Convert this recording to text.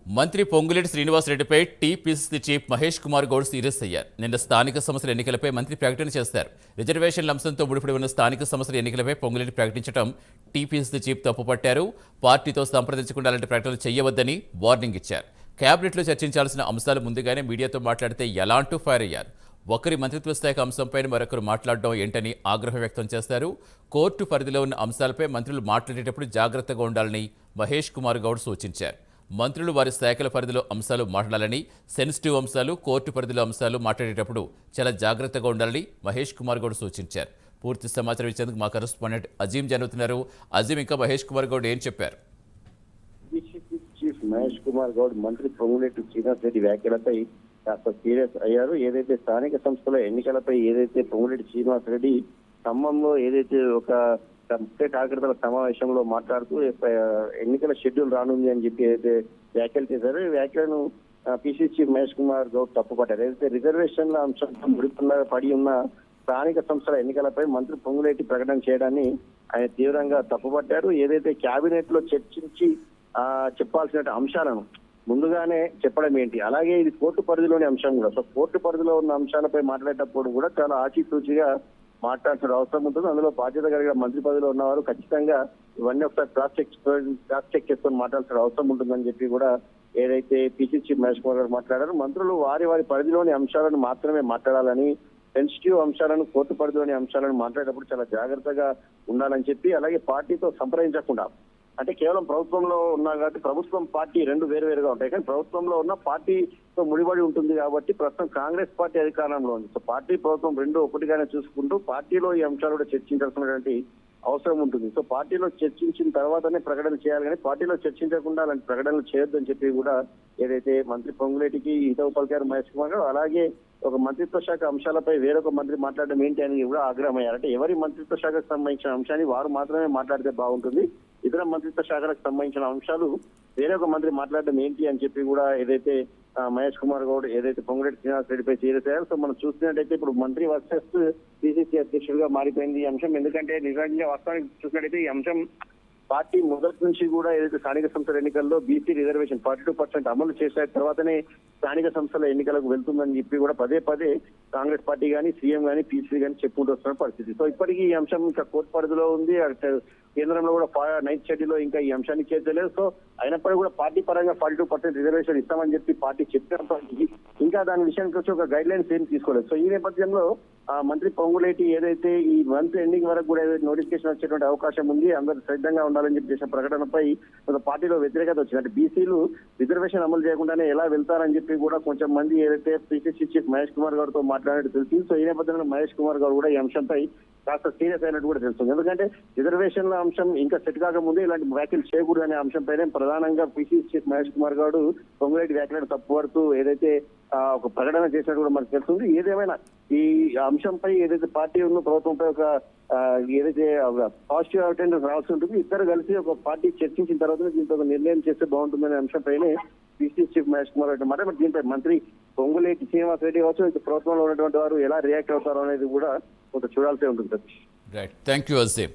మంత్రి పొంగులేటి శ్రీనివాసరెడ్డిపై TPCC chief Mahesh Kumar Goud serious అయ్యారు. నిన్న స్థానిక సంస్థల ఎన్నికలపై మంత్రి ప్రకటన చేశారు. రిజర్వేషన్ల అంశంతో ముడిపడి ఉన్న స్థానిక సంస్థల ఎన్నికలపై పొంగులేటి ప్రకటించడం టీపీసీసీ చీఫ్ తప్పుపట్టారు. పార్టీతో సంప్రదించకుండా అలాంటి ప్రకటనలు చేయవద్దని వార్నింగ్ ఇచ్చారు. కేబినెట్లో చర్చించాల్సిన అంశాలు ముందుగానే మీడియాతో మాట్లాడితే ఎలా అంటూ ఫైర్ అయ్యారు. ఒకరి మంత్రిత్వ శాఖ అంశంపై మరొకరు మాట్లాడడం ఏంటని ఆగ్రహం వ్యక్తం చేశారు. కోర్టు పరిధిలో ఉన్న అంశాలపై మంత్రులు మాట్లాడేటప్పుడు జాగ్రత్తగా ఉండాలని మహేష్ కుమార్ గౌడ్ సూచించారు. మంత్రులు వారి శాఖల పరిధిలో అంశాలు మాట్లాడాలని, సెన్సిటివ్ అంశాలు, కోర్టు పరిధిలో అంశాలు మాట్లాడేటప్పుడు చాలా జాగ్రత్తగా ఉండాలని మహేష్ కుమార్ గౌడ్ సూచించారు. పూర్తి సమాచారం ఇచ్చేందుకు మా కరెస్పాండెంట్ అజీం జరుగుతున్నారు. అజీం, ఇంకా మహేష్ కుమార్ గౌడ్ ఏం చెప్పారు? చీఫ్ మహేష్ కుమార్ గౌడ్ మంత్రి పొంగులేటి శ్రీనివాసరెడ్డి వ్యాఖ్యలపై కాస్త సీరియస్ అయ్యారు. ఏదైతే స్థానిక సంస్థల ఎన్నికలపై ఏదైతే పొంగులేటి శ్రీనివాసరెడ్డి ఖమ్మంలో ఏదైతే ఒక ముఖ్య కార్యకర్తల సమావేశంలో మాట్లాడుతూ ఎన్నికల షెడ్యూల్ రానుంది అని చెప్పి ఏదైతే వ్యాఖ్యలు చేశారో ఈ వ్యాఖ్యలను పిసిసి చీఫ్ మహేష్ కుమార్ గౌడ్ తప్పుపట్టారు. ఏదైతే రిజర్వేషన్ల అంశంతో ముడిపడిన పడి ఉన్న స్థానిక సంస్థల ఎన్నికలపై మంత్రి పొంగులేటి ప్రకటన చేయడాన్ని ఆయన తీవ్రంగా తప్పుపట్టారు. ఏదైతే కేబినెట్ లో చర్చించి చెప్పాల్సిన అంశాలను ముందుగానే చెప్పడం ఏంటి, అలాగే ఇది కోర్టు పరిధిలోని అంశం కూడా. సో కోర్టు పరిధిలో ఉన్న అంశాలపై మాట్లాడేటప్పుడు కూడా చాలా ఆచితూచిగా మాట్లాడాల్సిన అవసరం ఉంటుంది. అందులో బాధ్యత కలిగిన మంత్రి పదవిలో ఉన్నవారు ఖచ్చితంగా ఇవన్నీ ఒకసారి క్రాస్ చెక్ చేసుకొని మాట్లాడాల్సిన అవసరం ఉంటుందని చెప్పి కూడా ఏదైతే పిసిసి మహేష్ కుమార్ గారు మాట్లాడారు. మంత్రులు వారి పరిధిలోని అంశాలను మాత్రమే మాట్లాడాలని, సెన్సిటివ్ అంశాలను, కోర్టు పరిధిలోని అంశాలను మాట్లాడేటప్పుడు చాలా జాగ్రత్తగా ఉండాలని చెప్పి, అలాగే పార్టీతో సంప్రదించకుండా, అంటే కేవలం ప్రభుత్వంలో ఉన్నా కాబట్టి ప్రభుత్వం పార్టీ రెండు వేరుగా ఉంటాయి, కానీ ప్రభుత్వంలో ఉన్న పార్టీతో ముడిపడి ఉంటుంది కాబట్టి ప్రస్తుతం కాంగ్రెస్ పార్టీ అధికారంలో ఉంది. సో పార్టీ ప్రభుత్వం రెండు ఒకటిగానే చూసుకుంటూ పార్టీలో ఈ అంశాలు కూడా చర్చించాల్సినటువంటి అవసరం ఉంటుంది. సో పార్టీలో చర్చించిన తర్వాతనే ప్రకటన చేయాలి, కానీ పార్టీలో చర్చించకుండా అలాంటి ప్రకటనలు చేయొద్దని చెప్పి కూడా ఏదైతే మంత్రి పొంగులేటికి హితవు పలికారు మహేష్ కుమార్ గారు. అలాగే ఒక మంత్రిత్వ శాఖ అంశాలపై వేరొక మంత్రి మాట్లాడడం ఏంటి అని కూడా ఆగ్రహమయ్యారు. అంటే ఎవరి మంత్రిత్వ శాఖకు సంబంధించిన అంశాన్ని వారు మాత్రమే మాట్లాడితే బాగుంటుంది, ఇతర మంత్రిత్వ శాఖలకు సంబంధించిన అంశాలు వేరొక మంత్రి మాట్లాడడం ఏంటి అని చెప్పి కూడా ఏదైతే మహేష్ కుమార్ గౌడ్ ఏదైతే పొంగులేటి శ్రీనివాసరెడ్డిపై సీరియస్ అయ్యారు. సో మనం చూసినట్టయితే ఇప్పుడు మంత్రి వర్సెస్ పిసిసి అధ్యక్షుడిగా మారిపోయింది ఈ అంశం. ఎందుకంటే నిజంగా వాస్తవానికి చూసినట్టయితే ఈ అంశం పార్టీ మొదటి నుంచి కూడా ఏదైతే స్థానిక సంస్థల ఎన్నికల్లో బీసీ రిజర్వేషన్ 42% అమలు చేసిన తర్వాతనే స్థానిక సంస్థల ఎన్నికలకు వెళ్తుందని చెప్పి కూడా పదే కాంగ్రెస్ పార్టీ కానీ, సీఎం కానీ, పీసీ కానీ చెప్పుకుంటూ వస్తున్న పరిస్థితి. సో ఇప్పటికీ ఈ అంశం ఇంకా కోర్టు పరిధిలో ఉంది. కేంద్రంలో కూడా 9th షెడ్యూల్లో ఇంకా ఈ అంశాన్ని చేర్చలేదు. సో అయినప్పటికీ కూడా పార్టీ పరంగా 42% రిజర్వేషన్ ఇస్తామని చెప్పి పార్టీ చెప్పినప్పటికీ ఇంకా దాని విషయానికి వచ్చి ఒక గైడ్ లైన్స్ ఏం తీసుకోలేదు. సో ఈ నేపథ్యంలో మంత్రి పొంగులేటి ఏదైతే ఈ మంత్ ఎండింగ్ వరకు కూడా ఏదైతే నోటిఫికేషన్ వచ్చేటువంటి అవకాశం ఉంది, అందరూ సిద్ధంగా ఉండాలని చెప్పి చేసిన ప్రకటనపై పార్టీలో వ్యతిరేకత వచ్చింది. అంటే బీసీలు రిజర్వేషన్ అమలు చేయకుండానే ఎలా వెళ్తారని చెప్పి కూడా కొంచెం మంది ఏదైతే పిసిసి చీఫ్ మహేష్ కుమార్ గారితో మాట్లాడినట్టు తెలిసింది. సో ఈ నేపథ్యంలో మహేష్ కుమార్ గారు కూడా ఈ అంశంపై కాస్త సీరియస్ అయినట్టు కూడా తెలుస్తుంది. ఎందుకంటే రిజర్వేషన్ల అంశం ఇంకా సెట్ కాకముందే ఇలాంటి వ్యాఖ్యలు చేయకూడదు అనే అంశంపైనే ప్రధానంగా పిసిసి చీఫ్ మహేష్ కుమార్ గారు పొంగులేటి వ్యాఖ్యలను తప్పుపడుతూ ఏదైతే ఒక ప్రకటన చేసినట్టు కూడా మనకు తెలుస్తుంది. ఏదేమైనా ఈ అంశంపై ఏదైతే పార్టీ ఉన్న ప్రభుత్వంపై ఒక ఏదైతే పాజిటివ్ అటెండెన్స్ రావాల్సి ఉంటుంది, ఇద్దరు కలిసి ఒక పార్టీ చర్చించిన తర్వాత దీంతో ఒక నిర్ణయం చేస్తే బాగుంటుందనే అంశంపైనే పిసిసి చీఫ్ మహేష్ కుమార్ రెడ్డి మాట. దీనిపై మంత్రి పొంగులేటి శ్రీనివాసరెడ్డి కావచ్చు, ప్రభుత్వంలో ఉన్నటువంటి వారు ఎలా రియాక్ట్ అవుతారో అనేది కూడా కొంత చూడాల్సి ఉంటుంది. Right, thank you Azeem.